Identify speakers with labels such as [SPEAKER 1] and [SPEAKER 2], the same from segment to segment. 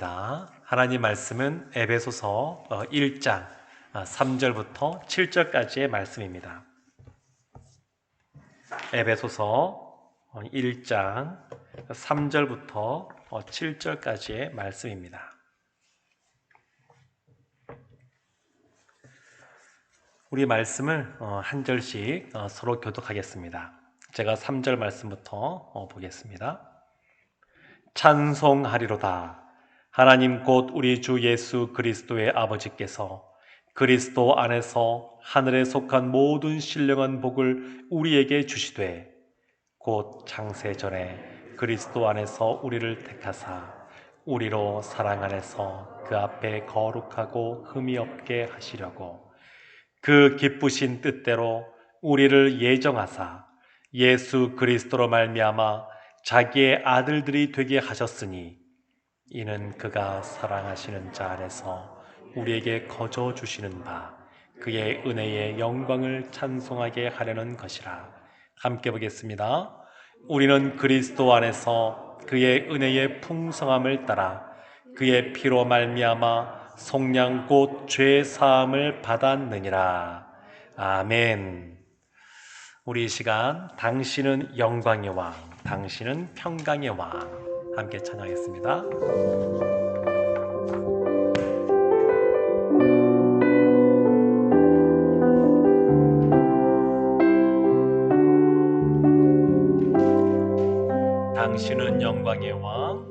[SPEAKER 1] 하나님 말씀은 에베소서 1장 3절부터 7절까지의 말씀입니다. 에베소서 1장 3절부터 7절까지의 말씀입니다. 우리 말씀을 한 절씩 서로 교독하겠습니다. 제가 3절 말씀부터 보겠습니다. 찬송하리로다. 하나님 곧 우리 주 예수 그리스도의 아버지께서 그리스도 안에서 하늘에 속한 모든 신령한 복을 우리에게 주시되 곧 창세 전에 그리스도 안에서 우리를 택하사 우리로 사랑 안에서 그 앞에 거룩하고 흠이 없게 하시려고 그 기쁘신 뜻대로 우리를 예정하사 예수 그리스도로 말미암아 자기의 아들들이 되게 하셨으니 이는 그가 사랑하시는 자 안에서 우리에게 거저 주시는 바 그의 은혜의 영광을 찬송하게 하려는 것이라. 함께 보겠습니다. 우리는 그리스도 안에서 그의 은혜의 풍성함을 따라 그의 피로 말미암아 속량 곧 죄 사함을 받았느니라. 아멘. 우리 이 시간 당신은 영광의 왕, 당신은 평강의 왕 함께 찬양하겠습니다. 당신은 영광의 왕,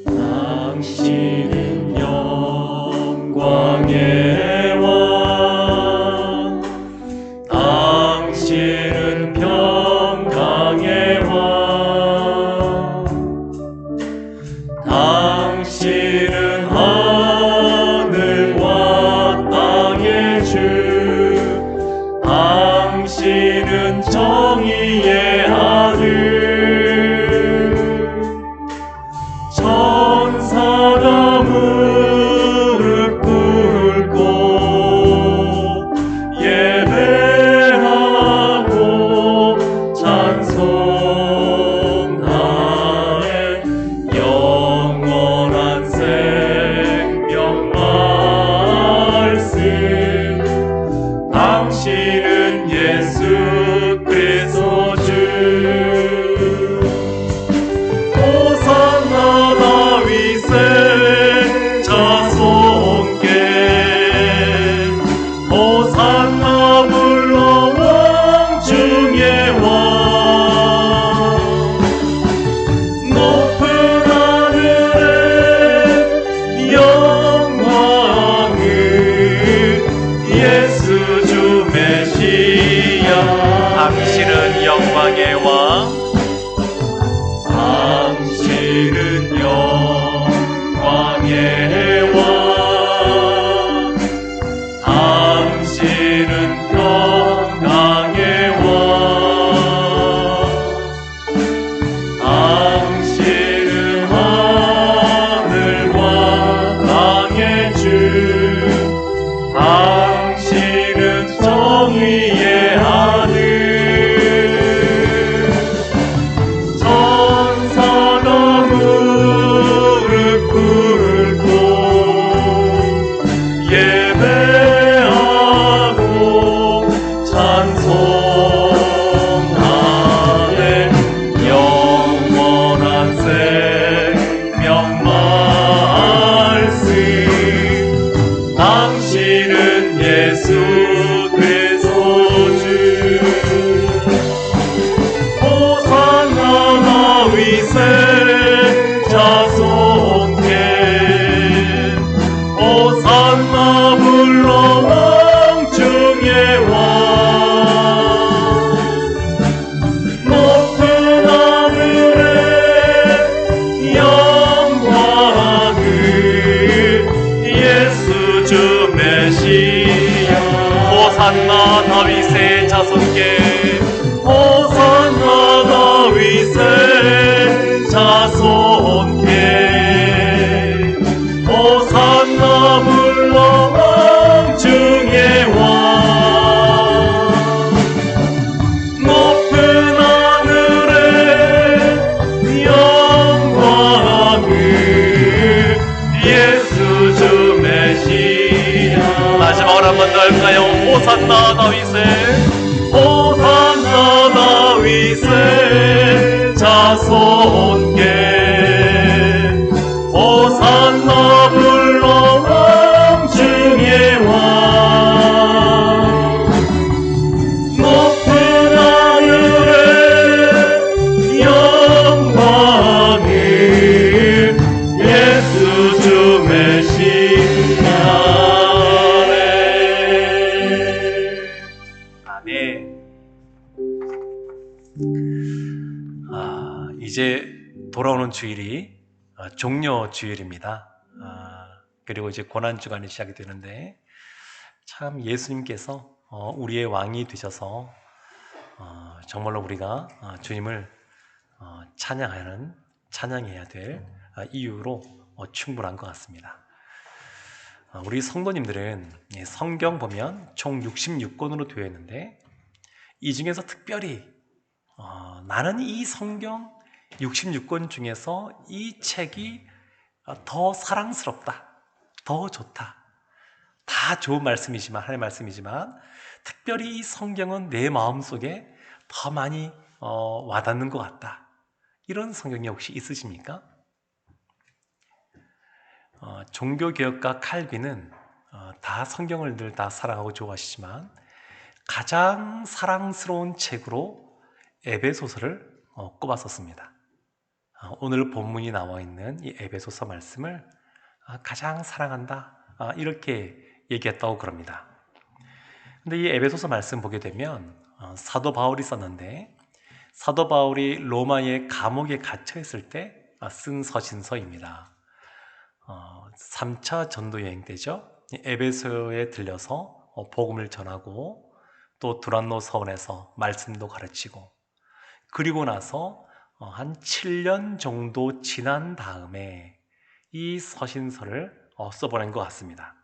[SPEAKER 1] 당신은 영광의 왕, 당신은 평강의 왕, 당신은 하늘과 땅의 주, 당신은 정의의 아들, 천사가 무릎 꿇고 예배하고 찬송하는 영원한 생명 말씀, 당신은 예수 그리스도 주. 호산나 다윗의 자손께 호산나 불러 왕 중의 왕, 높은 하늘의 영광을 예수 주 메시아, 당신은 영광의 왕, 당신은 영광의 왕, 당신은 평강의 왕, 당신은 하늘과 땅의 주, 당신은 정의의 아들, 천사가 무릎 꿇고 예배하고 찬송하는 영원한 생명 말씀, 당신은 예수 그리스도 주. 호산나 다윗의 자손께 호산나 불러 왕 중의 왕, 높은 하늘의 영광을 예수 주 메시아, 호산나 다윗의 자손께 호산나 다윗의 자손께 호산나 불러 왕 중의 왕, 높은 하늘의 영광을 누가 할까요? 호산나 다윗의 호산나 다윗의 자손께 호산나 불러 왕중의 왕 높은 하늘에 영광을 예수 주 메시아네. 아멘. 이제 돌아오는 주일이 종려 주일입니다. 그리고 이제 고난주간이 시작이 되는데 참 예수님께서 우리의 왕이 되셔서 정말로 우리가 주님을 찬양해야 될 이유로 충분한 것 같습니다. 우리 성도님들은 성경 보면 총 66권으로 되어 있는데 이 중에서 특별히 나는 이 성경 66권 중에서 이 책이 더 사랑스럽다, 더 좋다. 다 좋은 말씀이지만, 하나님의 말씀이지만 특별히 이 성경은 내 마음속에 더 많이 와닿는 것 같다. 이런 성경이 혹시 있으십니까? 종교개혁가 칼빈은 다 성경을 늘 다 사랑하고 좋아하시지만 가장 사랑스러운 책으로 에베소서를 꼽았었습니다. 오늘 본문이 나와 있는 이 에베소서 말씀을 가장 사랑한다, 이렇게 얘기했다고 그럽니다. 근데 이 에베소서 말씀 보게 되면 사도 바울이 썼는데 사도 바울이 로마의 감옥에 갇혀 있을 때 쓴 서신서입니다. 3차 전도 여행 때죠. 에베소에 들려서 복음을 전하고 또 두란노 서원에서 말씀도 가르치고 그리고 나서 한 7년 정도 지난 다음에 이 서신서를 써보낸 것 같습니다.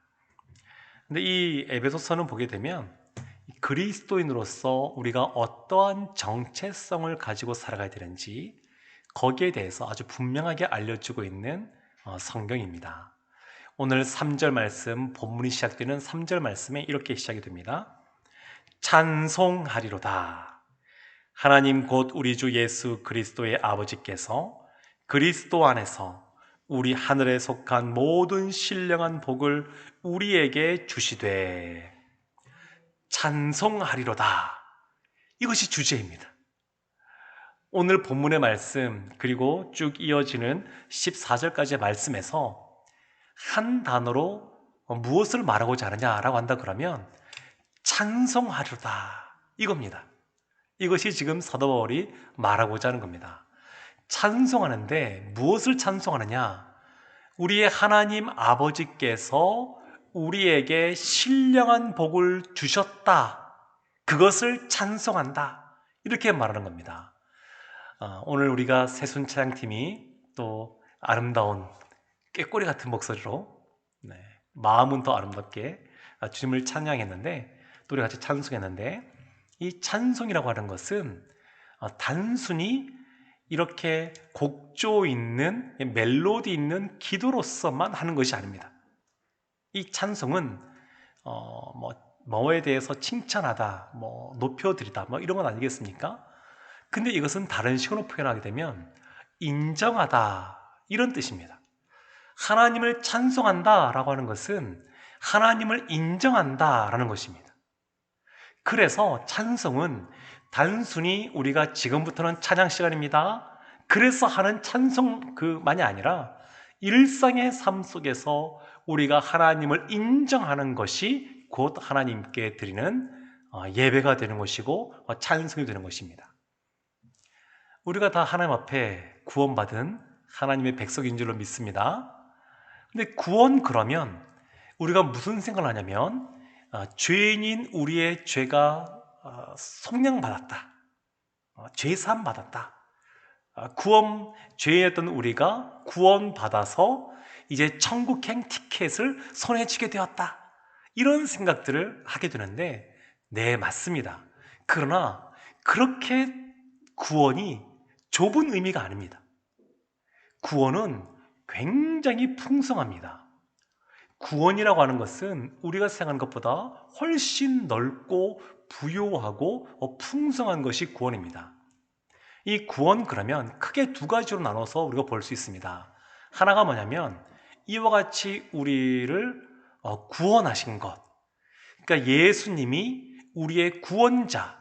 [SPEAKER 1] 근데 이 에베소서는 보게 되면 그리스도인으로서 우리가 어떠한 정체성을 가지고 살아가야 되는지 거기에 대해서 아주 분명하게 알려주고 있는 성경입니다. 오늘 3절 말씀, 본문이 시작되는 3절 말씀에 이렇게 시작이 됩니다. 찬송하리로다. 하나님 곧 우리 주 예수 그리스도의 아버지께서 그리스도 안에서 우리 하늘에 속한 모든 신령한 복을 우리에게 주시되 찬송하리로다. 이것이 주제입니다. 오늘 본문의 말씀 그리고 쭉 이어지는 14절까지의 말씀에서 한 단어로 무엇을 말하고자 하느냐라고 한다 그러면 찬송하리로다 이겁니다. 이것이 지금 사도 바울이 말하고자 하는 겁니다. 찬송하는데 무엇을 찬송하느냐? 우리의 하나님 아버지께서 우리에게 신령한 복을 주셨다. 그것을 찬송한다. 이렇게 말하는 겁니다. 오늘 우리가 새순찬양팀이 또 아름다운 꾀꼬리 같은 목소리로 마음은 더 아름답게 주님을 찬양했는데 또 우리 같이 찬송했는데 이 찬송이라고 하는 것은 단순히 이렇게 곡조 있는 멜로디 있는 기도로서만 하는 것이 아닙니다. 이 찬송은 뭐에 대해서 칭찬하다, 높여드리다, 이런 건 아니겠습니까? 근데 이것은 다른 식으로 표현하게 되면 인정하다 이런 뜻입니다. 하나님을 찬송한다라고 하는 것은 하나님을 인정한다라는 것입니다. 그래서 찬송은 단순히 우리가 지금부터는 찬양 시간입니다. 그래서 하는 찬송만이 아니라 일상의 삶 속에서 우리가 하나님을 인정하는 것이 곧 하나님께 드리는 예배가 되는 것이고 찬송이 되는 것입니다. 우리가 다 하나님 앞에 구원받은 하나님의 백성인 줄로 믿습니다. 근데 구원 그러면 우리가 무슨 생각을 하냐면 죄인인 우리의 죄가 속량받았다, 죄사함 받았다, 죄인이었던 우리가 구원받아서 이제 천국행 티켓을 손에 쥐게 되었다, 이런 생각들을 하게 되는데 네, 맞습니다. 그러나 그렇게 구원이 좁은 의미가 아닙니다. 구원은 굉장히 풍성합니다. 구원이라고 하는 것은 우리가 생각하는 것보다 훨씬 넓고 부요하고 풍성한 것이 구원입니다. 이 구원 그러면 크게 두 가지로 나눠서 우리가 볼 수 있습니다. 하나가 뭐냐면 이와 같이 우리를 구원하신 것. 그러니까 예수님이 우리의 구원자,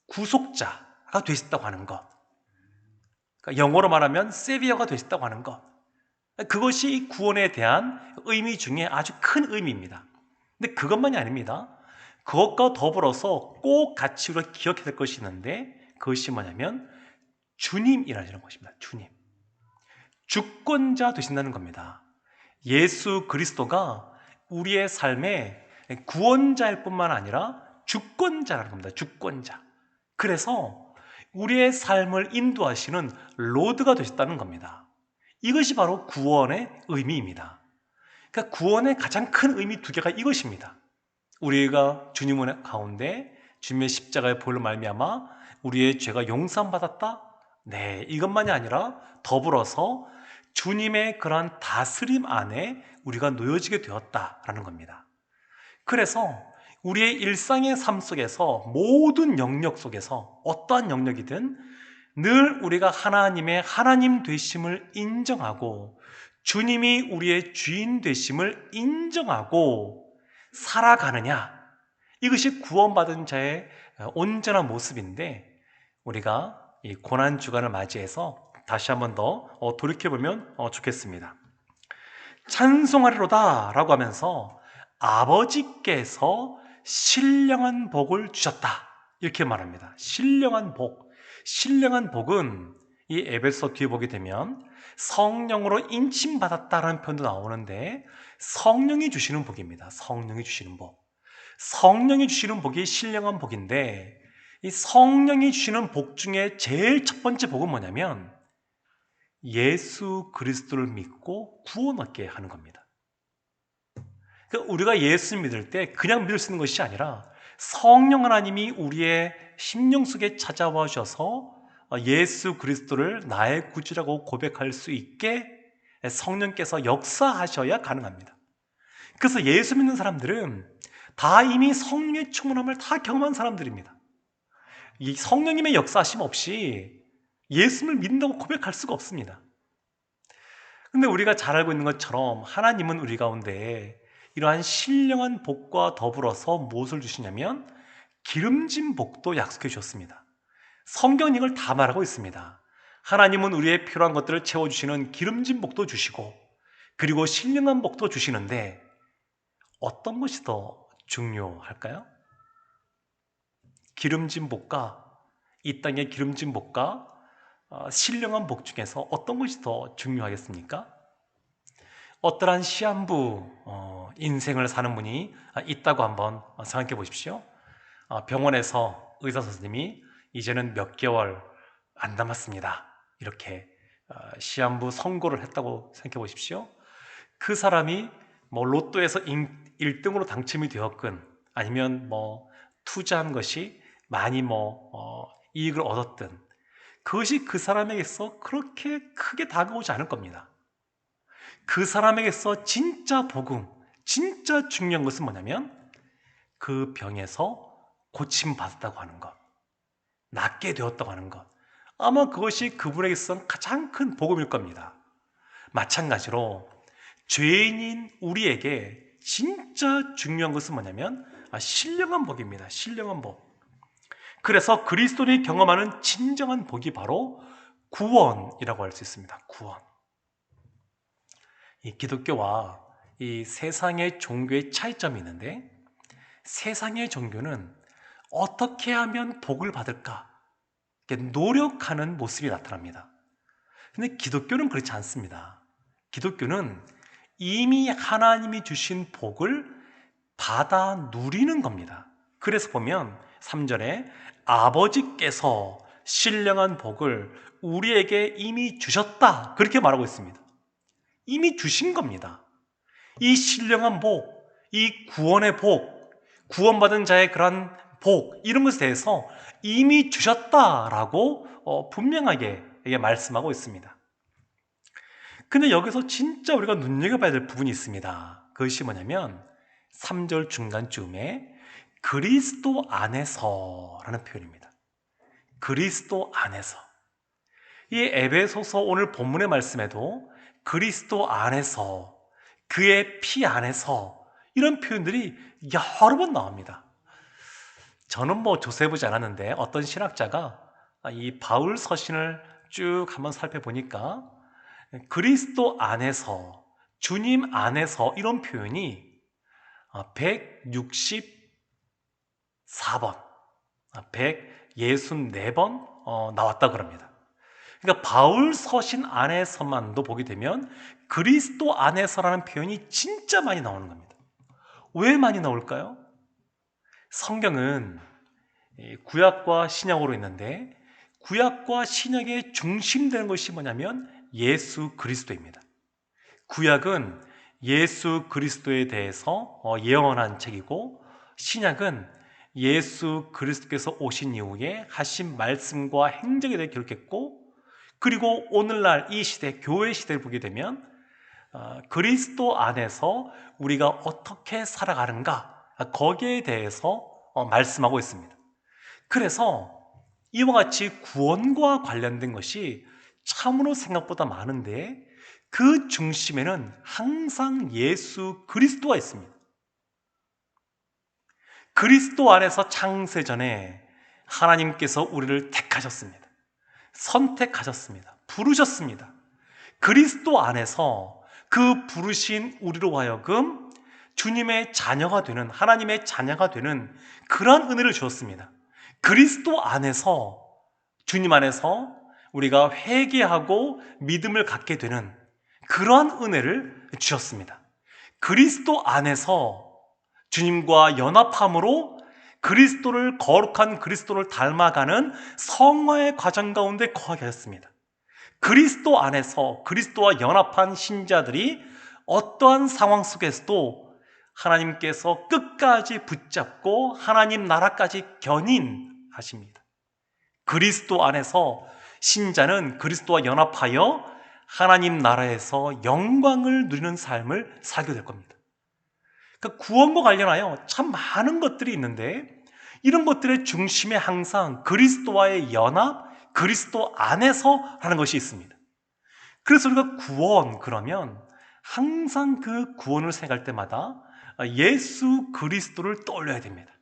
[SPEAKER 1] 구속자가 되셨다고 하는 것. 그러니까 영어로 말하면 세비어가 되셨다고 하는 것. 그것이 구원에 대한 의미 중에 아주 큰 의미입니다. 근데 그것만이 아닙니다. 그것과 더불어서 꼭 같이 우리가 기억해야 될 것이 있는데 그것이 뭐냐면 주님이라는 것입니다. 주님. 주권자 되신다는 겁니다. 예수 그리스도가 우리의 삶의 구원자일 뿐만 아니라 주권자라는 겁니다. 주권자. 그래서 우리의 삶을 인도하시는 로드가 되셨다는 겁니다. 이것이 바로 구원의 의미입니다. 그러니까 구원의 가장 큰 의미 두 개가 이것입니다. 우리가 주님의 가운데 주님의 십자가의 보혈로 말미암아 우리의 죄가 용서받았다. 네, 이것만이 아니라 더불어서 주님의 그러한 다스림 안에 우리가 놓여지게 되었다라는 겁니다. 그래서 우리의 일상의 삶 속에서 모든 영역 속에서 어떠한 영역이든 늘 우리가 하나님의 하나님 되심을 인정하고 주님이 우리의 주인 되심을 인정하고 살아가느냐, 이것이 구원받은 자의 온전한 모습인데 우리가 이 고난주간을 맞이해서 다시 한번 더 돌이켜보면 좋겠습니다. 찬송하리로다 라고 하면서 아버지께서 신령한 복을 주셨다 이렇게 말합니다. 신령한 복. 신령한 복은 이 에베소 뒤에 보게 되면 성령으로 인침받았다라는 표현도 나오는데 성령이 주시는 복입니다. 성령이 주시는 복. 성령이 주시는 복이 신령한 복인데 이 성령이 주시는 복 중에 제일 첫 번째 복은 뭐냐면 예수 그리스도를 믿고 구원 얻게 하는 겁니다. 그러니까 우리가 예수 믿을 때 그냥 믿을 수 있는 것이 아니라 성령 하나님이 우리의 심령 속에 찾아와 주셔서 예수 그리스도를 나의 구주라고 고백할 수 있게 성령께서 역사하셔야 가능합니다. 그래서 예수 믿는 사람들은 다 이미 성령의 충만함을 다 경험한 사람들입니다. 이 성령님의 역사하심 없이 예수를 믿는다고 고백할 수가 없습니다. 근데 우리가 잘 알고 있는 것처럼 하나님은 우리 가운데 이러한 신령한 복과 더불어서 무엇을 주시냐면 기름진 복도 약속해 주셨습니다. 성경은 이걸 다 말하고 있습니다. 하나님은 우리의 필요한 것들을 채워주시는 기름진 복도 주시고 그리고 신령한 복도 주시는데 어떤 것이 더 중요할까요? 기름진 복과 이 땅의 기름진 복과 신령한 복 중에서 어떤 것이 더 중요하겠습니까? 어떠한 시한부 인생을 사는 분이 있다고 한번 생각해 보십시오. 병원에서 의사 선생님이 이제는 몇 개월 안 남았습니다. 이렇게 시한부 선고를 했다고 생각해 보십시오. 그 사람이 뭐 로또에서 1등으로 당첨이 되었건 아니면 뭐 투자한 것이 많이 이익을 얻었든 그것이 그 사람에게서 그렇게 크게 다가오지 않을 겁니다. 그 사람에게서 진짜 복음, 진짜 중요한 것은 뭐냐면 그 병에서 고침받았다고 하는 것, 낫게 되었다고 하는 것. 아마 그것이 그분에게서 가장 큰 복음일 겁니다. 마찬가지로 죄인인 우리에게 진짜 중요한 것은 뭐냐면 신령한 복입니다. 신령한 복. 그래서 그리스도인이 경험하는 진정한 복이 바로 구원이라고 할 수 있습니다. 구원. 이 기독교와 이 세상의 종교의 차이점이 있는데 세상의 종교는 어떻게 하면 복을 받을까 노력하는 모습이 나타납니다. 근데 기독교는 그렇지 않습니다. 기독교는 이미 하나님이 주신 복을 받아 누리는 겁니다. 그래서 보면 3절에 아버지께서 신령한 복을 우리에게 이미 주셨다 그렇게 말하고 있습니다. 이미 주신 겁니다. 이 신령한 복, 이 구원의 복, 구원받은 자의 그런 복 이런 것에 대해서 이미 주셨다라고 분명하게 말씀하고 있습니다. 근데 여기서 진짜 우리가 눈여겨봐야 될 부분이 있습니다. 그것이 뭐냐면 3절 중간쯤에 그리스도 안에서라는 표현입니다. 그리스도 안에서. 이 에베소서 오늘 본문의 말씀에도 그리스도 안에서, 그의 피 안에서 이런 표현들이 여러 번 나옵니다. 저는 조세 보지 않았는데 어떤 신학자가 이 바울 서신을 쭉 한번 살펴보니까 그리스도 안에서, 주님 안에서 이런 표현이 164번, 164번 나왔다 그럽니다. 그러니까 바울 서신 안에서만도 보게 되면 그리스도 안에서라는 표현이 진짜 많이 나오는 겁니다. 왜 많이 나올까요? 성경은 구약과 신약으로 있는데 구약과 신약의 중심되는 것이 뭐냐면 예수 그리스도입니다. 구약은 예수 그리스도에 대해서 예언한 책이고 신약은 예수 그리스도께서 오신 이후에 하신 말씀과 행적에 대해 기록했고 그리고 오늘날 이 시대, 교회 시대를 보게 되면 그리스도 안에서 우리가 어떻게 살아가는가 거기에 대해서 말씀하고 있습니다. 그래서 이와 같이 구원과 관련된 것이 참으로 생각보다 많은데 그 중심에는 항상 예수 그리스도가 있습니다. 그리스도 안에서 창세전에 하나님께서 우리를 택하셨습니다. 선택하셨습니다. 부르셨습니다. 그리스도 안에서 그 부르신 우리로 하여금 주님의 자녀가 되는, 하나님의 자녀가 되는 그러한 은혜를 주었습니다. 그리스도 안에서, 주님 안에서 우리가 회개하고 믿음을 갖게 되는 그러한 은혜를 주셨습니다. 그리스도 안에서 주님과 연합함으로 그리스도를, 거룩한 그리스도를 닮아가는 성화의 과정 가운데 거하게 하셨습니다. 그리스도 안에서 그리스도와 연합한 신자들이 어떠한 상황 속에서도 하나님께서 끝까지 붙잡고 하나님 나라까지 견인하십니다. 그리스도 안에서 신자는 그리스도와 연합하여 하나님 나라에서 영광을 누리는 삶을 살게 될 겁니다. 그러니까 구원과 관련하여 참 많은 것들이 있는데 이런 것들의 중심에 항상 그리스도와의 연합, 그리스도 안에서 하는 것이 있습니다. 그래서 우리가 구원 그러면 항상 그 구원을 생각할 때마다 예수 그리스도를 떠올려야 됩니다.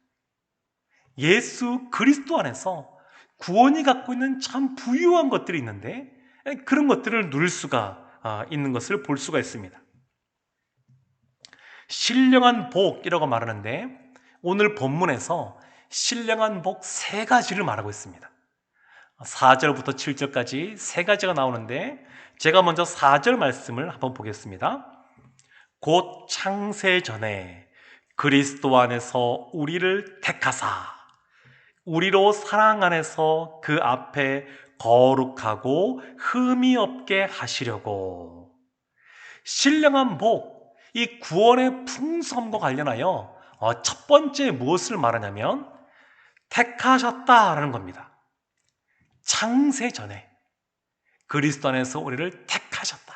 [SPEAKER 1] 예수 그리스도 안에서 구원이 갖고 있는 참 부유한 것들이 있는데 그런 것들을 누릴 수가 있는 것을 볼 수가 있습니다. 신령한 복이라고 말하는데 오늘 본문에서 신령한 복 3가지를 말하고 있습니다. 4절부터 7절까지 3가지가 나오는데 제가 먼저 4절 말씀을 한번 보겠습니다. 곧 창세 전에 그리스도 안에서 우리를 택하사 우리로 사랑 안에서 그 앞에 거룩하고 흠이 없게 하시려고. 신령한 복, 이 구원의 풍성함과 관련하여 첫 번째 무엇을 말하냐면 택하셨다라는 겁니다. 창세 전에 그리스도 안에서 우리를 택하셨다,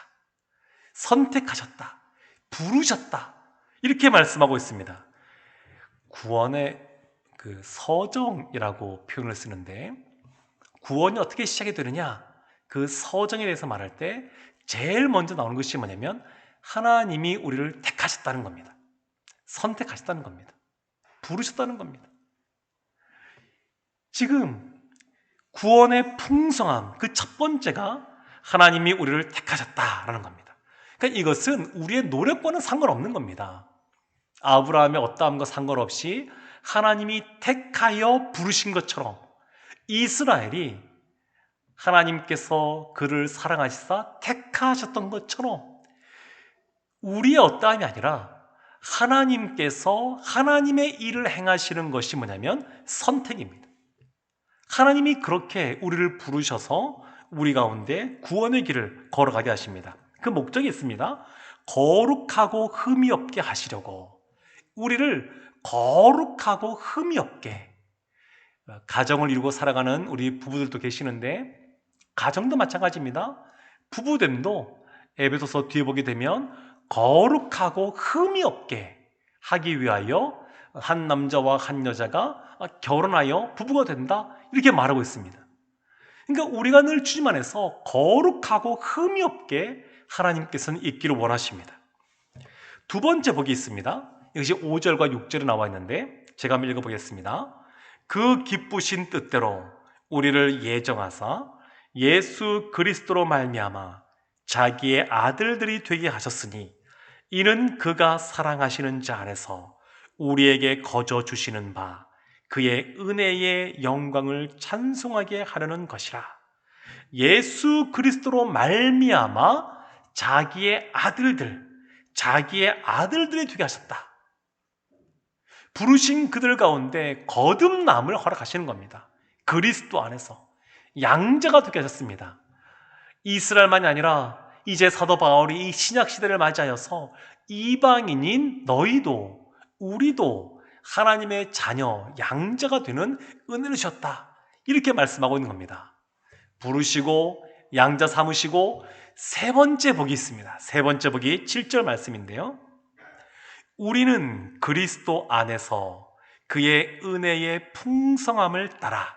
[SPEAKER 1] 선택하셨다, 부르셨다 이렇게 말씀하고 있습니다. 구원의 그 서정이라고 표현을 쓰는데 구원이 어떻게 시작이 되느냐, 그 서정에 대해서 말할 때 제일 먼저 나오는 것이 뭐냐면 하나님이 우리를 택하셨다는 겁니다. 선택하셨다는 겁니다. 부르셨다는 겁니다. 지금 구원의 풍성함, 그 첫 번째가 하나님이 우리를 택하셨다라는 겁니다. 그러니까 이것은 우리의 노력과는 상관없는 겁니다. 아브라함의 어떠함과 상관없이 하나님이 택하여 부르신 것처럼 이스라엘이 하나님께서 그를 사랑하시사 택하셨던 것처럼 우리의 어떠함이 아니라 하나님께서 하나님의 일을 행하시는 것이 뭐냐면 선택입니다. 하나님이 그렇게 우리를 부르셔서 우리 가운데 구원의 길을 걸어가게 하십니다. 그 목적이 있습니다. 거룩하고 흠이 없게 하시려고. 우리를 거룩하고 흠이 없게. 가정을 이루고 살아가는 우리 부부들도 계시는데 가정도 마찬가지입니다. 부부됨도 에베소서 뒤에 보게 되면 거룩하고 흠이 없게 하기 위하여 한 남자와 한 여자가 결혼하여 부부가 된다, 이렇게 말하고 있습니다. 그러니까 우리가 늘 주님 안에서 거룩하고 흠이 없게 하나님께서는 있기를 원하십니다. 두 번째 복이 있습니다. 이것이 5절과 6절에 나와 있는데 제가 한번 읽어보겠습니다. 그 기쁘신 뜻대로 우리를 예정하사 예수 그리스도로 말미암아 자기의 아들들이 되게 하셨으니 이는 그가 사랑하시는 자 안에서 우리에게 거저 주시는 바 그의 은혜의 영광을 찬송하게 하려는 것이라. 예수 그리스도로 말미암아 자기의 아들들이 되게 하셨다. 부르신 그들 가운데 거듭남을 허락하시는 겁니다. 그리스도 안에서 양자가 되게 하셨습니다. 이스라엘만이 아니라 이제 사도 바울이 이 신약 시대를 맞이하여서 이방인인 너희도 우리도 하나님의 자녀 양자가 되는 은혜를 주셨다, 이렇게 말씀하고 있는 겁니다. 부르시고 양자 삼으시고 세 번째 복이 있습니다. 세 번째 복이 7절 말씀인데요. 우리는 그리스도 안에서 그의 은혜의 풍성함을 따라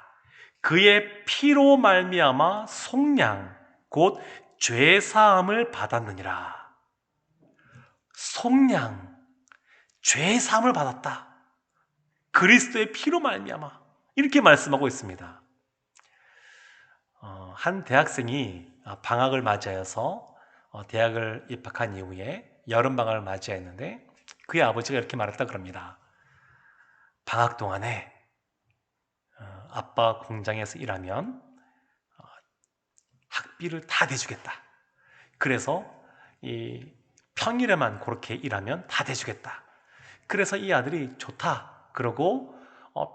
[SPEAKER 1] 그의 피로 말미암아 속량 곧 죄사함을 받았느니라. 속량, 죄사함을 받았다. 그리스도의 피로 말미암아, 이렇게 말씀하고 있습니다. 한 대학생이 방학을 맞이하여서 대학을 입학한 이후에 여름방학을 맞이했는데 그의 아버지가 이렇게 말했다 그럽니다. 방학 동안에 아빠 공장에서 일하면 학비를 다 대주겠다. 그래서 이 평일에만 그렇게 일하면 다 대주겠다. 그래서 이 아들이 좋다 그러고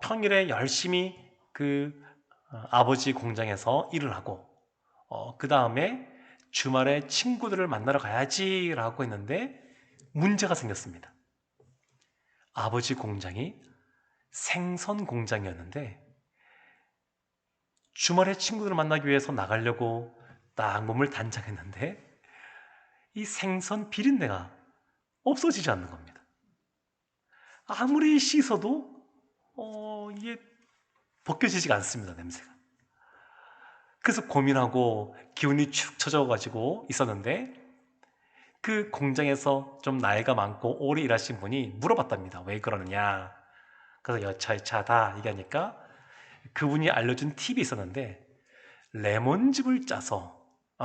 [SPEAKER 1] 평일에 열심히 그 아버지 공장에서 일을 하고 그 다음에 주말에 친구들을 만나러 가야지라고 했는데 문제가 생겼습니다. 아버지 공장이 생선 공장이었는데 주말에 친구들을 만나기 위해서 나가려고 딱 몸을 단장했는데 이 생선 비린내가 없어지지 않는 겁니다. 아무리 씻어도 이게 벗겨지지가 않습니다, 냄새가. 그래서 고민하고 기운이 축 처져가지고 있었는데 그 공장에서 좀 나이가 많고 오래 일하신 분이 물어봤답니다. 왜 그러느냐. 그래서 여차여차하다 얘기하니까 그분이 알려준 팁이 있었는데 레몬즙을 짜서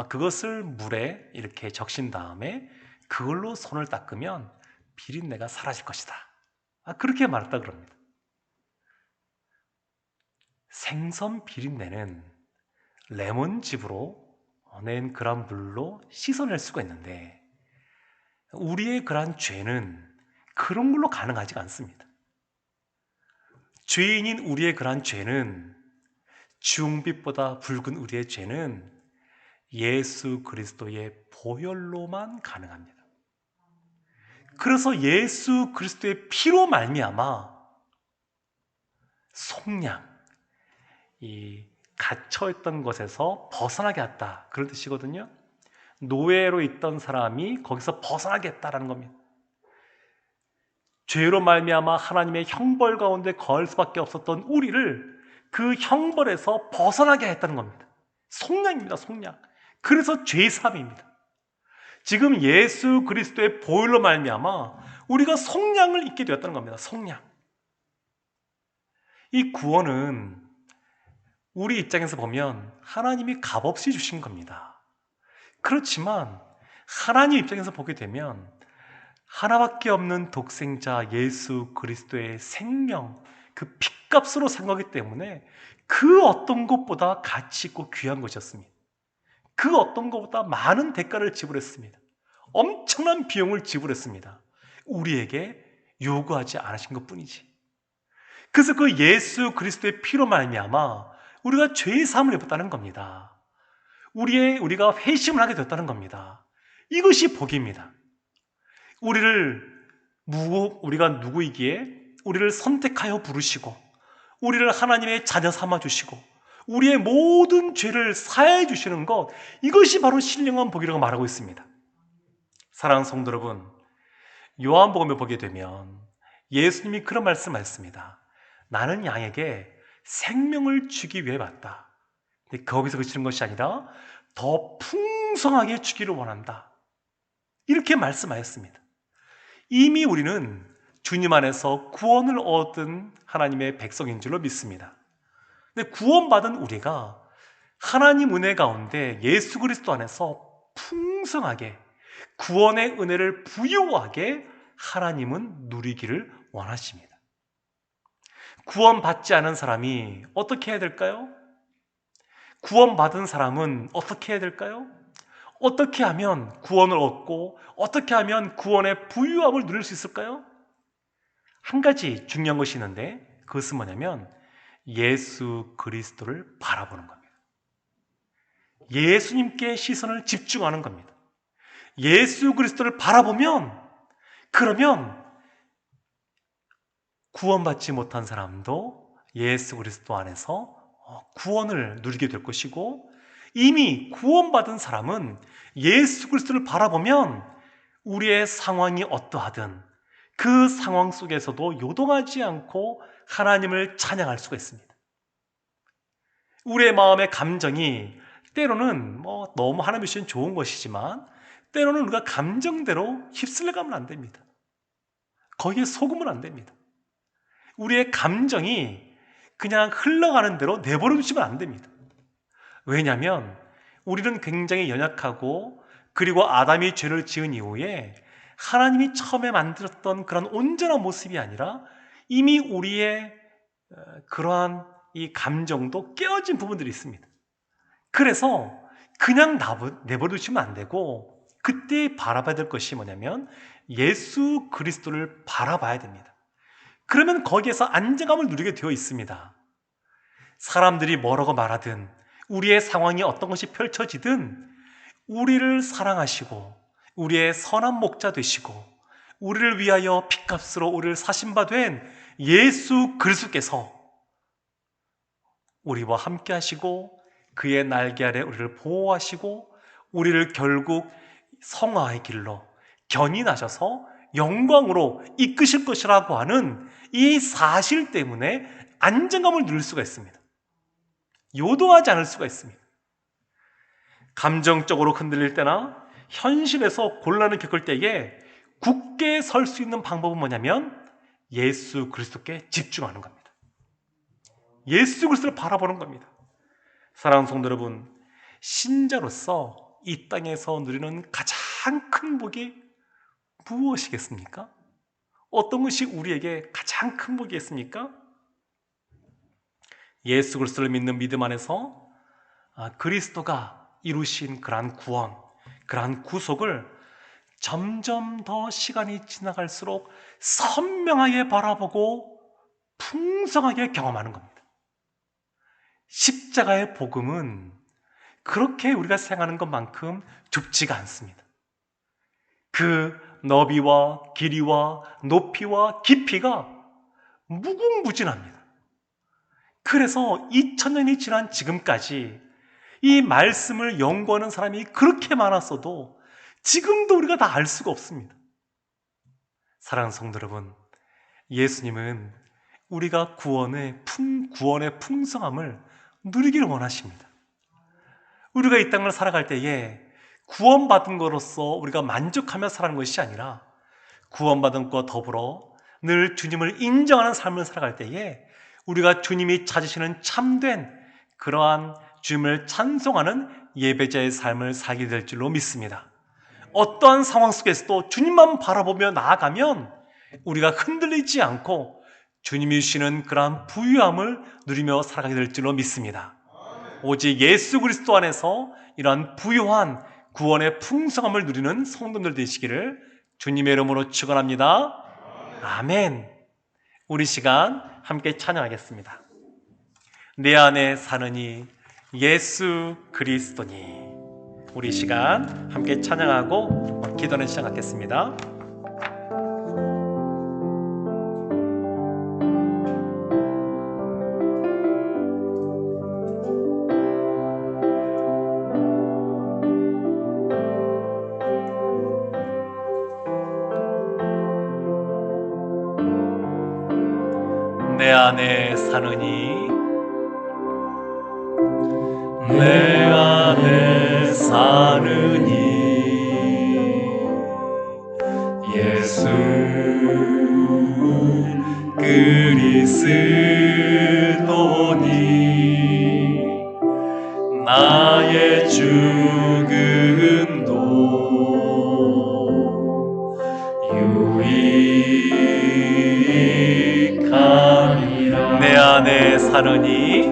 [SPEAKER 1] 그것을 물에 이렇게 적신 다음에 그걸로 손을 닦으면 비린내가 사라질 것이다. 그렇게 말했다 그럽니다. 생선 비린내는 레몬즙으로 낸 그런 물로 씻어낼 수가 있는데 우리의 그러한 죄는 그런 걸로 가능하지가 않습니다. 죄인인 우리의 그러한 죄는, 주홍빛보다 붉은 우리의 죄는 예수 그리스도의 보혈로만 가능합니다. 그래서 예수 그리스도의 피로 말미암아 속량, 이 갇혀있던 것에서 벗어나게 했다, 그런 뜻이거든요. 노예로 있던 사람이 거기서 벗어나게 했다라는 겁니다. 죄로 말미암아 하나님의 형벌 가운데 거할 수밖에 없었던 우리를 그 형벌에서 벗어나게 했다는 겁니다. 속량입니다, 속량. 그래서 죄사함입니다. 지금 예수 그리스도의 보혈로 말미암아 우리가 속량을 입게 되었다는 겁니다. 속량. 이 구원은 우리 입장에서 보면 하나님이 값없이 주신 겁니다. 그렇지만 하나님 입장에서 보게 되면 하나밖에 없는 독생자 예수 그리스도의 생명, 그 핏값으로 산 거기 때문에 그 어떤 것보다 가치 있고 귀한 것이었습니다. 그 어떤 것보다 많은 대가를 지불했습니다. 엄청난 비용을 지불했습니다. 우리에게 요구하지 않으신 것뿐이지. 그래서 그 예수 그리스도의 피로 말미암아 우리가 죄의 사함을 입었다는 겁니다. 우리가 회심을 하게 됐다는 겁니다. 이것이 복입니다. 우리가 누구이기에 우리를 선택하여 부르시고 우리를 하나님의 자녀 삼아 주시고 우리의 모든 죄를 사해 주시는 것, 이것이 바로 신령한 복이라고 말하고 있습니다. 사랑하는 성도 여러분, 요한복음에 보게 되면 예수님이 그런 말씀하셨습니다. 나는 양에게 생명을 주기 위해 왔다. 근데 거기서 그치는 것이 아니라 더 풍성하게 주기를 원한다. 이렇게 말씀하셨습니다. 이미 우리는 주님 안에서 구원을 얻은 하나님의 백성인 줄로 믿습니다. 근데 구원받은 우리가 하나님 은혜 가운데 예수 그리스도 안에서 풍성하게 구원의 은혜를 부유하게 하나님은 누리기를 원하십니다. 구원받지 않은 사람이 어떻게 해야 될까요? 구원받은 사람은 어떻게 해야 될까요? 어떻게 하면 구원을 얻고 어떻게 하면 구원의 부유함을 누릴 수 있을까요? 한 가지 중요한 것이 있는데 그것은 뭐냐면 예수 그리스도를 바라보는 겁니다. 예수님께 시선을 집중하는 겁니다. 예수 그리스도를 바라보면 그러면 구원받지 못한 사람도 예수 그리스도 안에서 구원을 누리게 될 것이고 이미 구원받은 사람은 예수 그리스도를 바라보면 우리의 상황이 어떠하든 그 상황 속에서도 요동하지 않고 하나님을 찬양할 수가 있습니다. 우리의 마음의 감정이 때로는 너무 하나님의 주신 좋은 것이지만 때로는 우리가 감정대로 휩쓸려 가면 안 됩니다. 거기에 속으면 안 됩니다. 우리의 감정이 그냥 흘러가는 대로 내버려 두시면 안 됩니다. 왜냐하면 우리는 굉장히 연약하고 그리고 아담이 죄를 지은 이후에 하나님이 처음에 만들었던 그런 온전한 모습이 아니라 이미 우리의 그러한 이 감정도 깨어진 부분들이 있습니다. 그래서 그냥 내버려 두시면 안 되고 그때 바라봐야 될 것이 뭐냐면 예수 그리스도를 바라봐야 됩니다. 그러면 거기에서 안정감을 누리게 되어 있습니다. 사람들이 뭐라고 말하든 우리의 상황이 어떤 것이 펼쳐지든 우리를 사랑하시고 우리의 선한 목자 되시고 우리를 위하여 핏값으로 우리를 사신 바 된 예수 그리스도께서 우리와 함께 하시고 그의 날개 아래 우리를 보호하시고 우리를 결국 성화의 길로 견인하셔서 영광으로 이끄실 것이라고 하는 이 사실 때문에 안정감을 누릴 수가 있습니다. 요동하지 않을 수가 있습니다. 감정적으로 흔들릴 때나 현실에서 곤란을 겪을 때에 굳게 설 수 있는 방법은 뭐냐면 예수 그리스도께 집중하는 겁니다. 예수 그리스도를 바라보는 겁니다. 사랑하는 성도 여러분, 신자로서 이 땅에서 누리는 가장 큰 복이 무엇이겠습니까? 어떤 것이 우리에게 가장 큰 복이겠습니까? 예수 그리스도를 믿는 믿음 안에서 그리스도가 이루신 그러한 구원, 그러한 구속을 점점 더 시간이 지나갈수록 선명하게 바라보고 풍성하게 경험하는 겁니다. 십자가의 복음은 그렇게 우리가 생각하는 것만큼 좁지가 않습니다. 그 너비와 길이와 높이와 깊이가 무궁무진합니다. 그래서 2000년이 지난 지금까지 이 말씀을 연구하는 사람이 그렇게 많았어도 지금도 우리가 다 알 수가 없습니다. 사랑하는 성도 여러분, 예수님은 우리가 구원의 풍성함을 누리기를 원하십니다. 우리가 이 땅을 살아갈 때에 구원받은 것으로서 우리가 만족하며 살아가는 것이 아니라 구원받은 것과 더불어 늘 주님을 인정하는 삶을 살아갈 때에 우리가 주님이 찾으시는 참된 그러한 주님을 찬송하는 예배자의 삶을 살게 될 줄로 믿습니다. 어떠한 상황 속에서도 주님만 바라보며 나아가면 우리가 흔들리지 않고 주님이 주시는 그러한 부유함을 누리며 살아가게 될 줄로 믿습니다. 오직 예수 그리스도 안에서 이러한 부유한 구원의 풍성함을 누리는 성도들 되시기를 주님의 이름으로 축원합니다. 아멘. 우리 시간 함께 찬양하겠습니다. 내 안에 사느니 예수 그리스도니. 우리 시간 함께 찬양하고 기도는 시작하겠습니다. 내 안에 사느니 내 안에 사느니 예수 그리스도니 나의 죽음도 유익함이라. 내 안에 사느니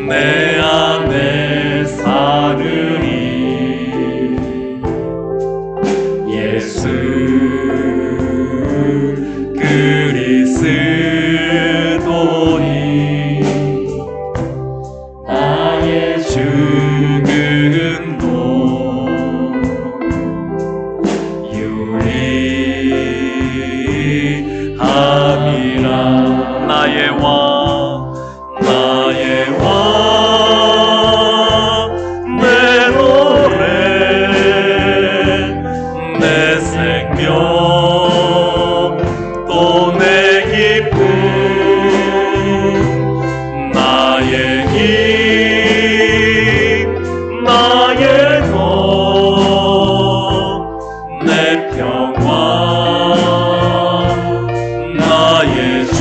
[SPEAKER 1] 내 안에 사느니 예수 그리스도니 나의 죽음도 유익함이라. 나의 왕 나의 왕 내 노래 내 생명 또 내 기쁨 나의 힘 나의 너 내 평화 나의 주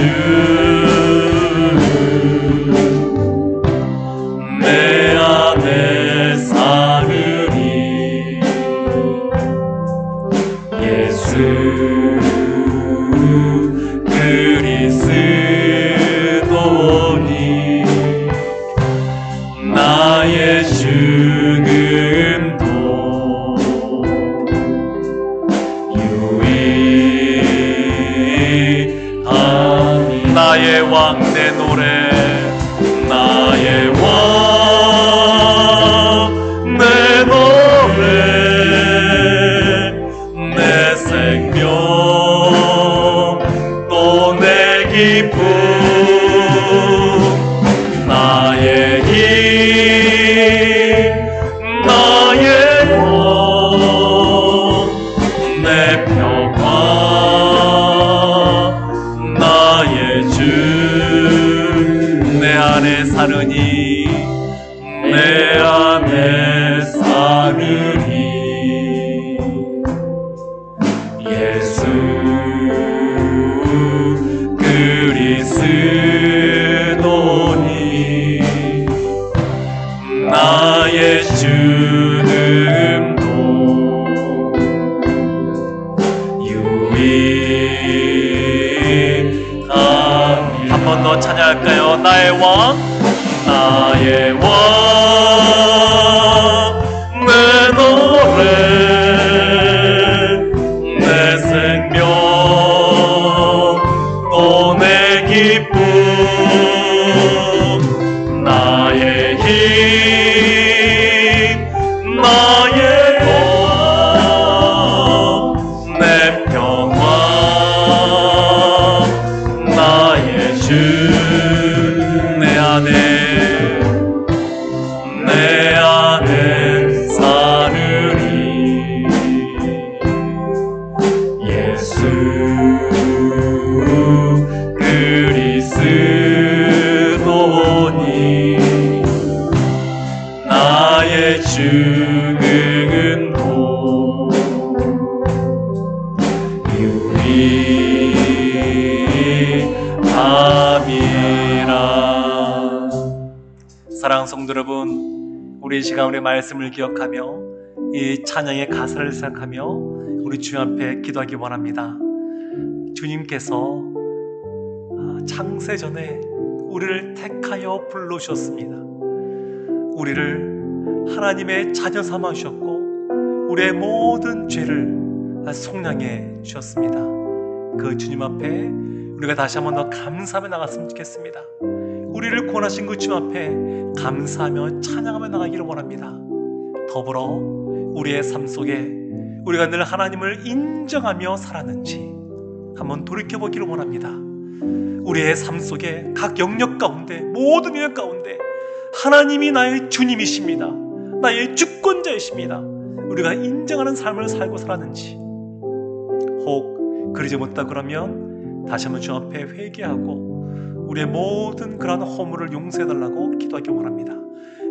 [SPEAKER 1] 내 안에 사느니 예수 그리스도니 나의 죽음도 유익함이. 나의 왕 내 노래 나의 왕 내 노래 내 생명 또 내 기쁨 나의 힘 나의 너 내 평화 나의 주 내 안에 사느니 내 안에 사느니 예수 그리스도니 나의 죽음도 유익함이. 한 번 더 찬양할까요? 나의 왕 나의 왕 내 노래 내 생명 또 내 기쁨 나의 힘 나의 너 내 평화 나의 주 내 안에 사느니 예수 그리스도니 나의 죽음도 유익함이라. 사랑하는 성도 여러분, 우리 이 시간 우리 말씀을 기억하며 이 찬양의 가사를 생각하며 우리 주님 앞에 기도하기 원합니다. 주님께서 창세전에 우리를 택하여 불러주셨습니다. 우리를 하나님의 자녀 삼아 주셨고 우리의 모든 죄를 속량해 주셨습니다. 그 주님 앞에 우리가 다시 한번 더 감사하며 나갔으면 좋겠습니다. 우리를 구원하신 그 주님 앞에 감사하며 찬양하며 나가기를 원합니다. 더불어 우리의 삶 속에 우리가 늘 하나님을 인정하며 살았는지 한번 돌이켜보기를 원합니다. 우리의 삶 속에 각 영역 가운데 모든 영역 가운데 하나님이 나의 주님이십니다. 나의 주권자이십니다. 우리가 인정하는 삶을 살고 살았는지, 혹 그러지 못하다 그러면 다시 한번 주 앞에 회개하고 우리의 모든 그러한 허물을 용서해달라고 기도하기 원합니다.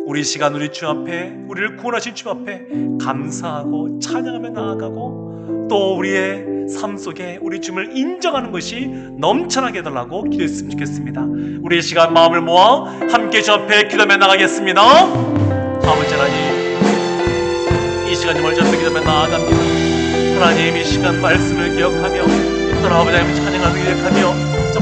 [SPEAKER 1] 우리 시간 우리 주 앞에, 우리를 구원하신 주 앞에 감사하고 찬양하며 나아가고 또 우리의 삶 속에 우리 주님을 인정하는 것이 넘쳐나게 해달라고 기도했으면 좋겠습니다. 우리 시간 마음을 모아 함께 주 앞에 기도하며 나가겠습니다. 아버지 하나님, 이 시간 주님을 주 앞에 기도하며 나아갑니다. 하나님, 이 시간 말씀을 기억하며 또 아버지 하나님 찬양하며 기억하며